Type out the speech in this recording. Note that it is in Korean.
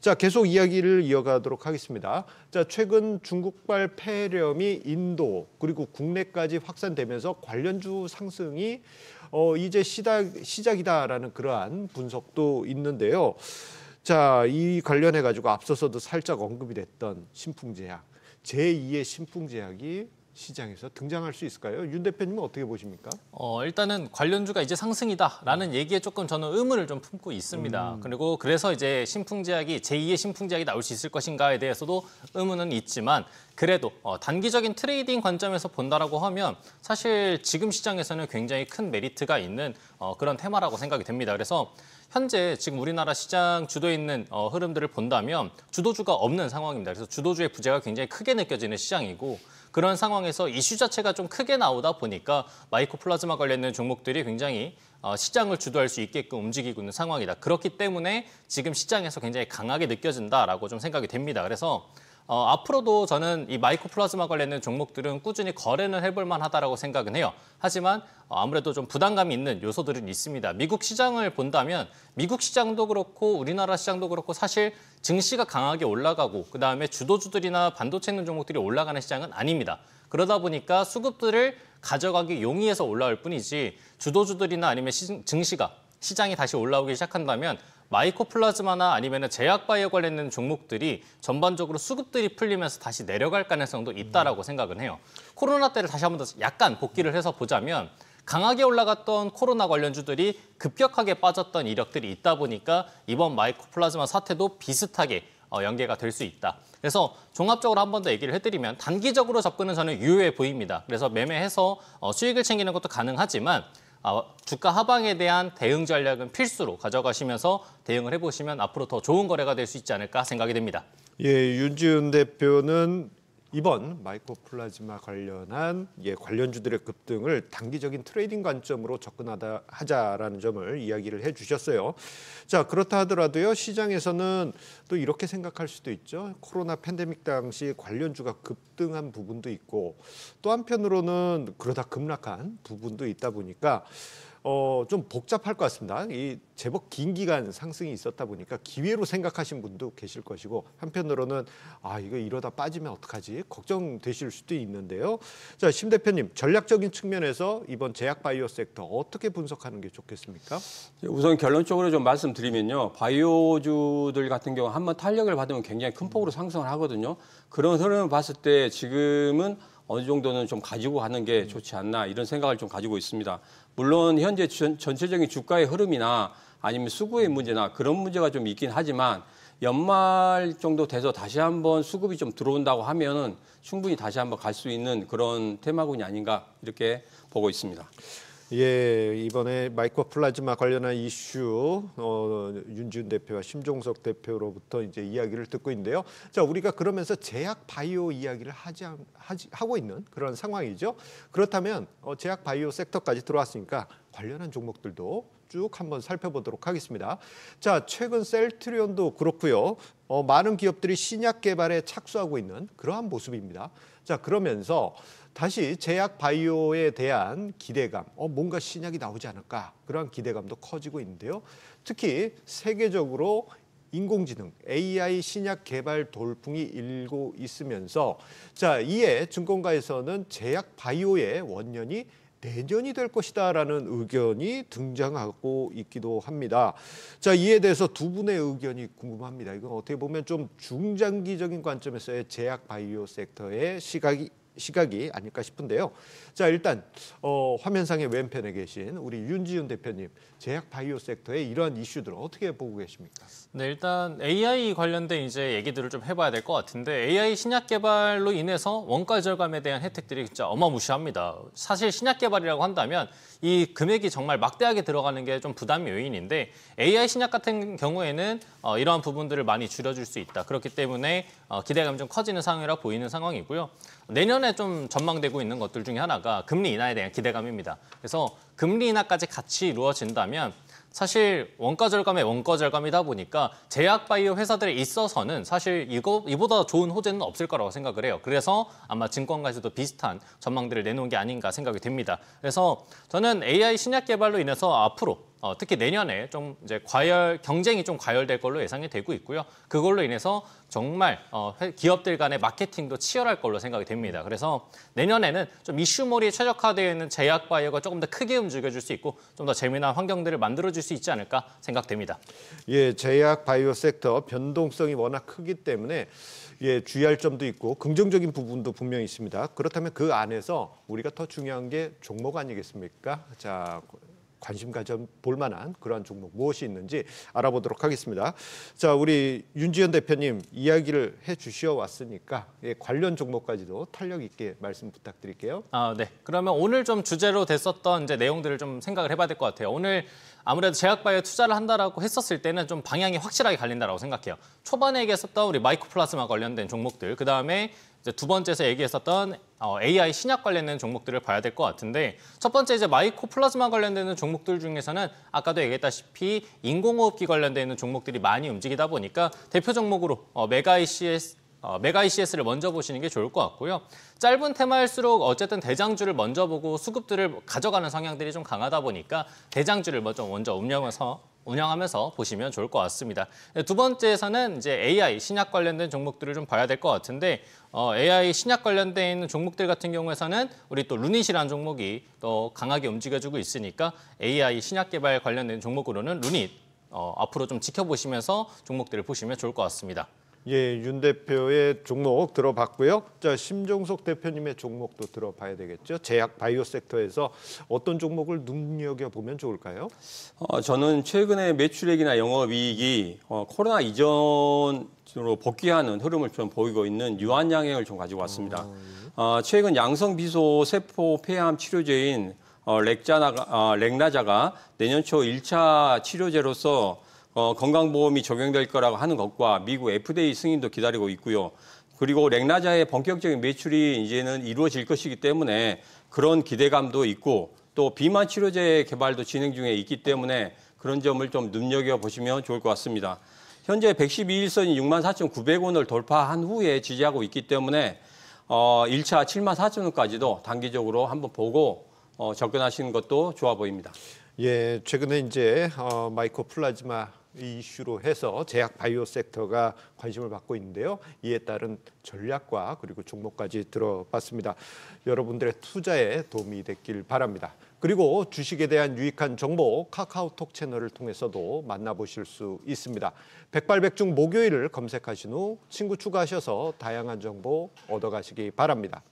자, 계속 이야기를 이어가도록 하겠습니다. 자, 최근 중국발 폐렴이 인도 그리고 국내까지 확산되면서 관련주 상승이 이제 시작이다라는 그러한 분석도 있는데요. 자, 이 관련해 가지고 앞서서도 살짝 언급이 됐던 신풍제약, 제2의 신풍제약이 시장에서 등장할 수 있을까요? 윤 대표님은 어떻게 보십니까? 일단은 관련주가 이제 상승이다라는 얘기에 조금 저는 의문을 좀 품고 있습니다. 그리고 그래서 이제 신풍제약이 제2의 신풍제약이 나올 수 있을 것인가에 대해서도 의문은 있지만 그래도 단기적인 트레이딩 관점에서 본다라고 하면 사실 지금 시장에서는 굉장히 큰 메리트가 있는 그런 테마라고 생각이 됩니다. 그래서 현재 지금 우리나라 시장 주도에 있는 흐름들을 본다면 주도주가 없는 상황입니다. 그래서 주도주의 부재가 굉장히 크게 느껴지는 시장이고 그런 상황에서 이슈 자체가 좀 크게 나오다 보니까 마이크로플라즈마 관련된 종목들이 굉장히 시장을 주도할 수 있게끔 움직이고 있는 상황이다. 그렇기 때문에 지금 시장에서 굉장히 강하게 느껴진다라고 좀 생각이 됩니다. 그래서 앞으로도 저는 이 마이크로플라즈마 관련된 종목들은 꾸준히 거래는 해볼 만하다라고 생각은 해요. 하지만 아무래도 좀 부담감이 있는 요소들은 있습니다. 미국 시장을 본다면 미국 시장도 그렇고 우리나라 시장도 그렇고 사실 증시가 강하게 올라가고 그다음에 주도주들이나 반도체 있는 종목들이 올라가는 시장은 아닙니다. 그러다 보니까 수급들을 가져가기 용이해서 올라올 뿐이지 주도주들이나 아니면 증시가 시장이 다시 올라오기 시작한다면 마이크로플라즈마나 아니면 제약바이오 관련된 종목들이 전반적으로 수급들이 풀리면서 다시 내려갈 가능성도 있다라고 생각은 해요. 코로나 때를 다시 한번 더 약간 복기를 해서 보자면 강하게 올라갔던 코로나 관련주들이 급격하게 빠졌던 이력들이 있다 보니까 이번 마이크로플라즈마 사태도 비슷하게 연계가 될 수 있다. 그래서 종합적으로 한 번 더 얘기를 해드리면 단기적으로 접근은 저는 유효해 보입니다. 그래서 매매해서 수익을 챙기는 것도 가능하지만 주가 하방에 대한 대응 전략은 필수로 가져가시면서 대응을 해보시면 앞으로 더 좋은 거래가 될 수 있지 않을까 생각이 됩니다. 예, 윤지은 대표는 이번 마이크로플라즈마 관련한 관련주들의 급등을 단기적인 트레이딩 관점으로 접근하자라는 점을 이야기를 해주셨어요. 자, 그렇다 하더라도요, 시장에서는 또 이렇게 생각할 수도 있죠. 코로나 팬데믹 당시 관련주가 급등한 부분도 있고 또 한편으로는 그러다 급락한 부분도 있다 보니까 좀 복잡할 것 같습니다. 이 제법 긴 기간 상승이 있었다 보니까 기회로 생각하신 분도 계실 것이고 한편으로는 이거 이러다 빠지면 어떡하지 걱정되실 수도 있는데요. 자, 심 대표님, 전략적인 측면에서 이번 제약 바이오 섹터 어떻게 분석하는 게 좋겠습니까? 우선 결론적으로 좀 말씀드리면요. 바이오주들 같은 경우 한번 탄력을 받으면 굉장히 큰 폭으로 상승을 하거든요. 그런 흐름을 봤을 때 지금은 어느 정도는 좀 가지고 가는 게 좋지 않나 이런 생각을 좀 가지고 있습니다. 물론 현재 전체적인 주가의 흐름이나 아니면 수급의 문제나 그런 문제가 좀 있긴 하지만 연말 정도 돼서 다시 한번 수급이 좀 들어온다고 하면은 충분히 다시 한번 갈 수 있는 그런 테마군이 아닌가 이렇게 보고 있습니다. 예, 이번에 마이크로플라즈마 관련한 이슈 윤지은 대표와 심종석 대표로부터 이제 이야기를 듣고 있는데요. 자, 우리가 그러면서 제약 바이오 이야기를 하고 있는 그런 상황이죠. 그렇다면 제약 바이오 섹터까지 들어왔으니까 관련한 종목들도 쭉 한번 살펴보도록 하겠습니다. 자, 최근 셀트리온도 그렇고요. 많은 기업들이 신약 개발에 착수하고 있는 그러한 모습입니다. 자, 그러면서 다시 제약 바이오에 대한 기대감, 뭔가 신약이 나오지 않을까 그런 기대감도 커지고 있는데요. 특히 세계적으로 인공지능, AI 신약 개발 돌풍이 일고 있으면서 자, 이에 증권가에서는 제약 바이오의 원년이 내년이 될 것이다라는 의견이 등장하고 있기도 합니다. 자, 이에 대해서 두 분의 의견이 궁금합니다. 이건 어떻게 보면 좀 중장기적인 관점에서의 제약 바이오 섹터의 시각이 아닐까 싶은데요. 자, 일단 화면상의 왼편에 계신 우리 윤지은 대표님, 제약 바이오 섹터의 이러한 이슈들을 어떻게 보고 계십니까? 네, 일단 AI 관련된 이제 얘기들을 좀 해봐야 될 것 같은데 AI 신약 개발로 인해서 원가 절감에 대한 혜택들이 진짜 어마무시합니다. 사실 신약 개발이라고 한다면 이 금액이 정말 막대하게 들어가는 게 좀 부담 요인인데 AI 신약 같은 경우에는 이러한 부분들을 많이 줄여줄 수 있다. 그렇기 때문에 기대감이 좀 커지는 상황이라 보이는 상황이고요. 내년에 좀 전망되고 있는 것들 중에 하나가 금리 인하에 대한 기대감입니다. 그래서 금리 인하까지 같이 이루어진다면 사실 원가 절감의 원가 절감이다 보니까 제약 바이오 회사들에 있어서는 사실 이보다 좋은 호재는 없을 거라고 생각을 해요. 그래서 아마 증권가에서도 비슷한 전망들을 내놓은 게 아닌가 생각이 됩니다. 그래서 저는 AI 신약 개발로 인해서 앞으로 특히 내년에 좀 이제 경쟁이 좀 과열될 걸로 예상이 되고 있고요. 그걸로 인해서 정말 기업들 간의 마케팅도 치열할 걸로 생각이 됩니다. 그래서 내년에는 좀 이슈몰이 최적화되어 있는 제약 바이오가 조금 더 크게 움직여줄 수 있고 좀 더 재미난 환경들을 만들어줄 수 있지 않을까 생각됩니다. 예, 제약 바이오 섹터 변동성이 워낙 크기 때문에 예, 주의할 점도 있고 긍정적인 부분도 분명히 있습니다. 그렇다면 그 안에서 우리가 더 중요한 게 종목 아니겠습니까? 자, 관심 가져볼 만한 그러한 종목 무엇이 있는지 알아보도록 하겠습니다. 자, 우리 윤지현 대표님 이야기를 해주시어 왔으니까 예, 관련 종목까지도 탄력 있게 말씀 부탁드릴게요. 네. 그러면 오늘 좀 주제로 됐었던 이제 내용들을 좀 생각을 해봐야 될 것 같아요. 오늘 아무래도 제약바이오 투자를 한다라고 했었을 때는 좀 방향이 확실하게 갈린다라고 생각해요. 초반에 얘기했었던 우리 마이크로플라즈마 관련된 종목들, 그 다음에 이제 두 번째에서 얘기했었던 AI 신약 관련된 종목들을 봐야 될 것 같은데, 첫 번째 이제 마이크로플라즈마 관련되는 종목들 중에서는 아까도 얘기했다시피 인공호흡기 관련되는 종목들이 많이 움직이다 보니까 대표 종목으로 메가 ECS를 먼저 보시는 게 좋을 것 같고요. 짧은 테마일수록 어쨌든 대장주를 먼저 보고 수급들을 가져가는 성향들이 좀 강하다 보니까 대장주를 먼저 운영하면서 보시면 좋을 것 같습니다. 두 번째에서는 이제 AI 신약 관련된 종목들을 좀 봐야 될 것 같은데, AI 신약 관련돼 있는 종목들 같은 경우에서는 우리 또 루닛이라는 종목이 또 강하게 움직여주고 있으니까 AI 신약 개발 관련된 종목으로는 루닛 앞으로 좀 지켜보시면서 종목들을 보시면 좋을 것 같습니다. 예, 윤 대표의 종목 들어봤고요. 자, 심종석 대표님의 종목도 들어봐야 되겠죠. 제약 바이오 섹터에서 어떤 종목을 눈여겨보면 좋을까요? 저는 최근에 매출액이나 영업이익이 코로나 이전으로 복귀하는 흐름을 좀 보이고 있는 유한양행을 좀 가지고 왔습니다. 최근 양성 비소 세포 폐암 치료제인 렉나자가 내년 초 1차 치료제로서 건강보험이 적용될 거라고 하는 것과 미국 FDA 승인도 기다리고 있고요. 그리고 렉나자의 본격적인 매출이 이제는 이루어질 것이기 때문에 그런 기대감도 있고, 또 비만 치료제 개발도 진행 중에 있기 때문에 그런 점을 좀 눈여겨보시면 좋을 것 같습니다. 현재 112일선이 64,900원을 돌파한 후에 지지하고 있기 때문에 1차 74,000원까지도 단기적으로 한번 보고 접근하시는 것도 좋아 보입니다. 예, 최근에 이제 마이크로플라즈마 이슈로 해서 제약 바이오 섹터가 관심을 받고 있는데요. 이에 따른 전략과 그리고 종목까지 들어봤습니다. 여러분들의 투자에 도움이 됐길 바랍니다. 그리고 주식에 대한 유익한 정보 카카오톡 채널을 통해서도 만나보실 수 있습니다. 백발백중 목요일을 검색하신 후 친구 추가하셔서 다양한 정보 얻어가시기 바랍니다.